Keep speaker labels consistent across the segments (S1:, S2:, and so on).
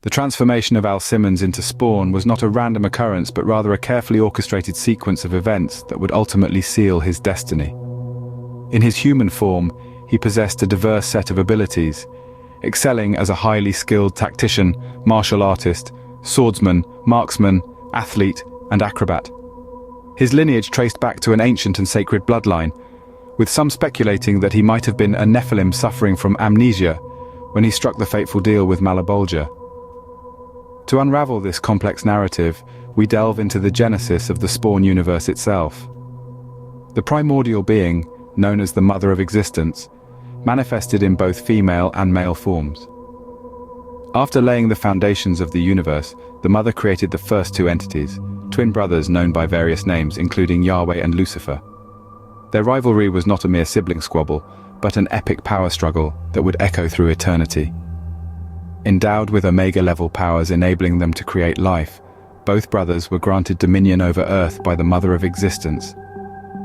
S1: The transformation of Simmons into Spawn was not a random occurrence but rather a carefully orchestrated sequence of events that would ultimately seal his destiny. In his human form, he possessed a diverse set of abilities, excelling as a highly skilled tactician, martial artist, swordsman, marksman, athlete, and acrobat. His lineage traced back to an ancient and sacred bloodline, with some speculating that he might have been a Nephilim suffering from amnesia when he struck the fateful deal with Malebolgia. To unravel this complex narrative, we delve into the genesis of the Spawn universe itself. The primordial being, known as the Mother of Existence, manifested in both female and male forms. After laying the foundations of the universe, the Mother created the first two entities, twin brothers known by various names including Yahweh and Lucifer. Their rivalry was not a mere sibling squabble, but an epic power struggle that would echo through eternity. Endowed with Omega-level powers enabling them to create life, both brothers were granted dominion over Earth by the Mother of Existence.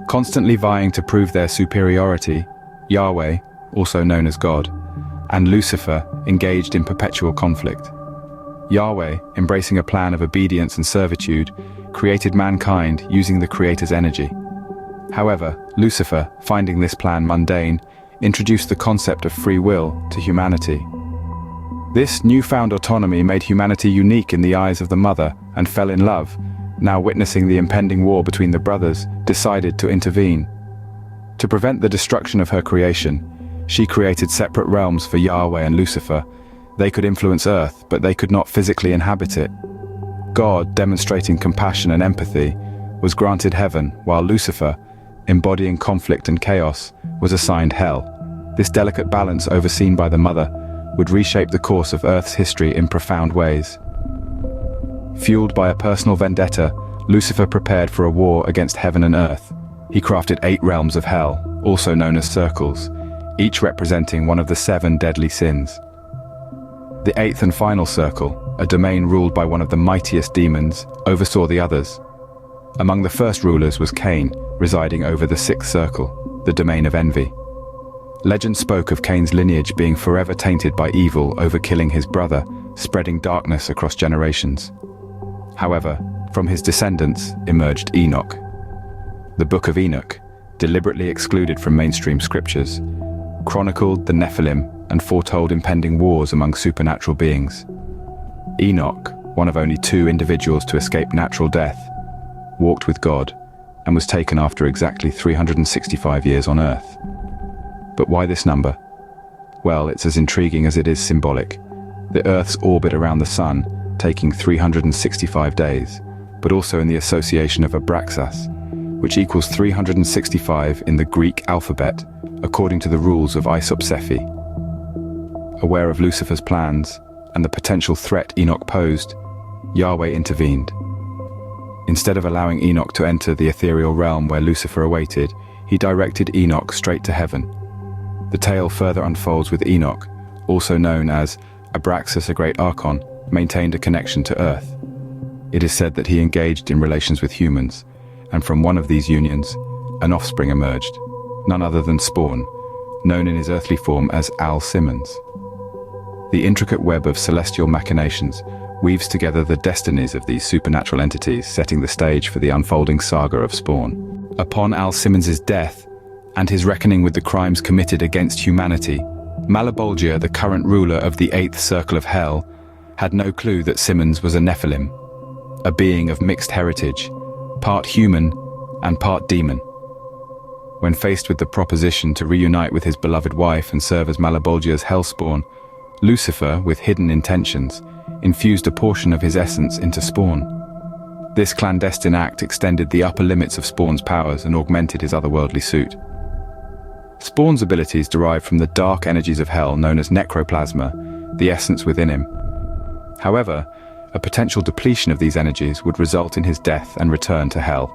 S1: Constantly vying to prove their superiority, Yahweh, also known as God, and Lucifer engaged in perpetual conflict. Yahweh, embracing a plan of obedience and servitude, created mankind using the Creator's energy. However, Lucifer, finding this plan mundane, introduced the concept of free will to humanity. This newfound autonomy made humanity unique in the eyes of the Mother and fell in love, now witnessing the impending war between the brothers, decided to intervene. To prevent the destruction of her creation, she created separate realms for Yahweh and Lucifer. They could influence Earth, but they could not physically inhabit it. God, demonstrating compassion and empathy, was granted heaven, while Lucifer, embodying conflict and chaos, was assigned hell. This delicate balance, overseen by the Mother, would reshape the course of Earth's history in profound ways. Fueled by a personal vendetta, Lucifer prepared for a war against heaven and earth. He crafted 8 realms of hell, also known as circles, each representing one of the 7 deadly sins. The 8th and final circle, a domain ruled by one of the mightiest demons, oversaw the others. Among the first rulers was Cain, residing over the 6th circle, the domain of envy. Legend spoke of Cain's lineage being forever tainted by evil over killing his brother, spreading darkness across generations. However, from his descendants emerged Enoch. The Book of Enoch, deliberately excluded from mainstream scriptures, chronicled the Nephilim and foretold impending wars among supernatural beings. Enoch, one of only 2 individuals to escape natural death, walked with God and was taken after exactly 365 years on Earth. But why this number? Well, it's as intriguing as it is symbolic. The Earth's orbit around the Sun taking 365 days, but also in the association of Abraxas, which equals 365 in the Greek alphabet, according to the rules of Isopsephy. Aware of Lucifer's plans and the potential threat Enoch posed, Yahweh intervened. Instead of allowing Enoch to enter the ethereal realm where Lucifer awaited, he directed Enoch straight to heaven. The tale further unfolds with Enoch, also known as Abraxas, a great archon, maintained a connection to Earth. It is said that he engaged in relations with humans, and from one of these unions, an offspring emerged, none other than Spawn, known in his earthly form as Simmons. The intricate web of celestial machinations weaves together the destinies of these supernatural entities, setting the stage for the unfolding saga of Spawn. Upon Simmons' death, and his reckoning with the crimes committed against humanity, Malebolgia, the current ruler of the 8th circle of hell, had no clue that Simmons was a Nephilim, a being of mixed heritage, part human and part demon. When faced with the proposition to reunite with his beloved wife and serve as Malebolgia's hellspawn, Lucifer, with hidden intentions, infused a portion of his essence into Spawn. This clandestine act extended the upper limits of Spawn's powers and augmented his otherworldly suit. Spawn's abilities derived from the dark energies of hell known as necroplasma, the essence within him. However, a potential depletion of these energies would result in his death and return to hell.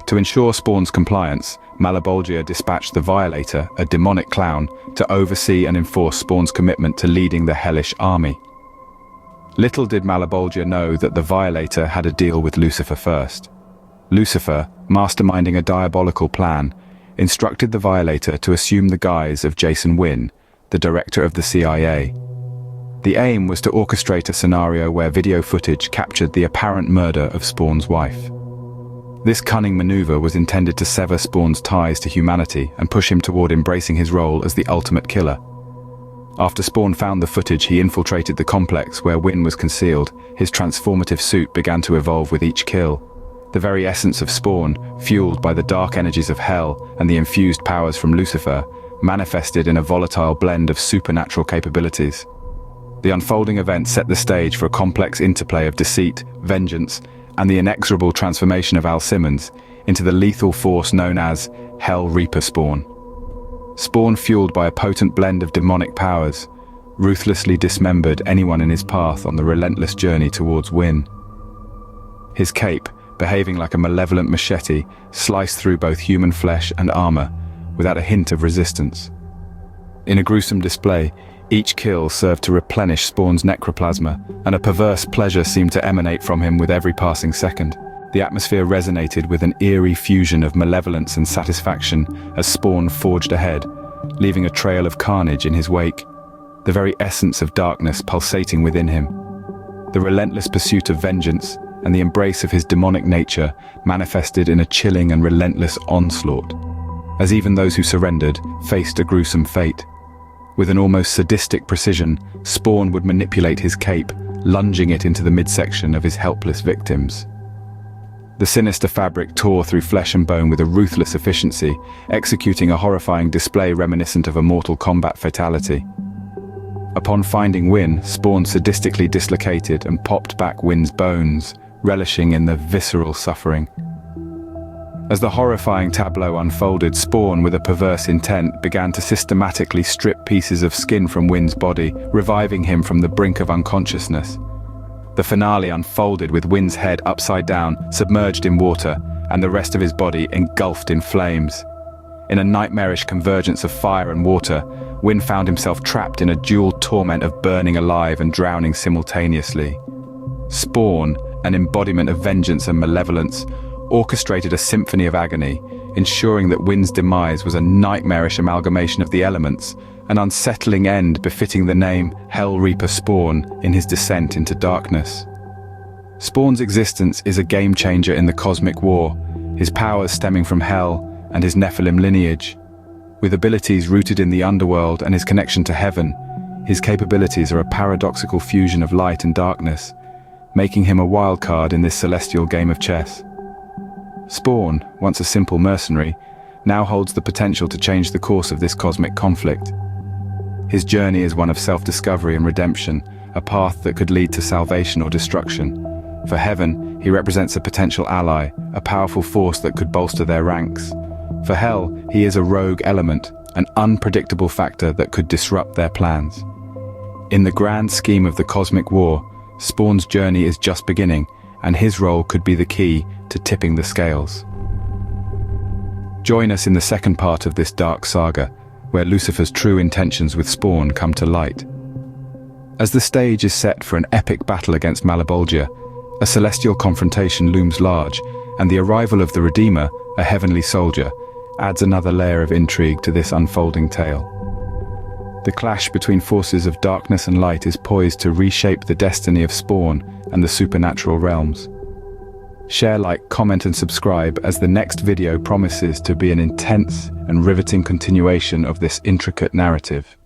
S1: To ensure Spawn's compliance, Malebolgia dispatched the Violator, a demonic clown, to oversee and enforce Spawn's commitment to leading the hellish army. Little did Malebolgia know that the Violator had a deal with Lucifer first. Lucifer, masterminding a diabolical plan, instructed the Violator to assume the guise of Jason Wynn, the director of the CIA. The aim was to orchestrate a scenario where video footage captured the apparent murder of Spawn's wife. This cunning maneuver was intended to sever Spawn's ties to humanity and push him toward embracing his role as the ultimate killer. After Spawn found the footage, he infiltrated the complex where Wynn was concealed. His transformative suit began to evolve with each kill. The very essence of Spawn, fueled by the dark energies of hell and the infused powers from Lucifer, manifested in a volatile blend of supernatural capabilities. The unfolding event set the stage for a complex interplay of deceit, vengeance, and the inexorable transformation of Simmons into the lethal force known as Hell Reaper Spawn. Spawn, fueled by a potent blend of demonic powers, ruthlessly dismembered anyone in his path on the relentless journey towards Wynn. His cape, behaving like a malevolent machete, sliced through both human flesh and armor, without a hint of resistance. In a gruesome display, each kill served to replenish Spawn's necroplasma, and a perverse pleasure seemed to emanate from him with every passing second. The atmosphere resonated with an eerie fusion of malevolence and satisfaction as Spawn forged ahead, leaving a trail of carnage in his wake, the very essence of darkness pulsating within him. The relentless pursuit of vengeance and the embrace of his demonic nature manifested in a chilling and relentless onslaught, as even those who surrendered faced a gruesome fate. With an almost sadistic precision, Spawn would manipulate his cape, lunging it into the midsection of his helpless victims. The sinister fabric tore through flesh and bone with a ruthless efficiency, executing a horrifying display reminiscent of a Mortal Kombat fatality. Upon finding Wynn, Spawn sadistically dislocated and popped back Wynn's bones, relishing in the visceral suffering. As the horrifying tableau unfolded, Spawn, with a perverse intent, began to systematically strip pieces of skin from Wynn's body, reviving him from the brink of unconsciousness. The finale unfolded with Wynn's head upside down, submerged in water, and the rest of his body engulfed in flames. In a nightmarish convergence of fire and water, Wynn found himself trapped in a dual torment of burning alive and drowning simultaneously. Spawn, an embodiment of vengeance and malevolence, orchestrated a symphony of agony, ensuring that Wynn's demise was a nightmarish amalgamation of the elements, an unsettling end befitting the name Hell Reaper Spawn in his descent into darkness. Spawn's existence is a game-changer in the cosmic war, his powers stemming from hell and his Nephilim lineage. With abilities rooted in the underworld and his connection to heaven, his capabilities are a paradoxical fusion of light and darkness, making him a wild card in this celestial game of chess. Spawn, once a simple mercenary, now holds the potential to change the course of this cosmic conflict. His journey is one of self-discovery and redemption, a path that could lead to salvation or destruction. For heaven, he represents a potential ally, a powerful force that could bolster their ranks. For hell, he is a rogue element, an unpredictable factor that could disrupt their plans. In the grand scheme of the cosmic war, Spawn's journey is just beginning, and his role could be the key to tipping the scales. Join us in the second part of this dark saga, where Lucifer's true intentions with Spawn come to light. As the stage is set for an epic battle against Malebolgia, a celestial confrontation looms large, and the arrival of the Redeemer, a heavenly soldier, adds another layer of intrigue to this unfolding tale. The clash between forces of darkness and light is poised to reshape the destiny of Spawn and the supernatural realms. Share, like, comment and subscribe, as the next video promises to be an intense and riveting continuation of this intricate narrative.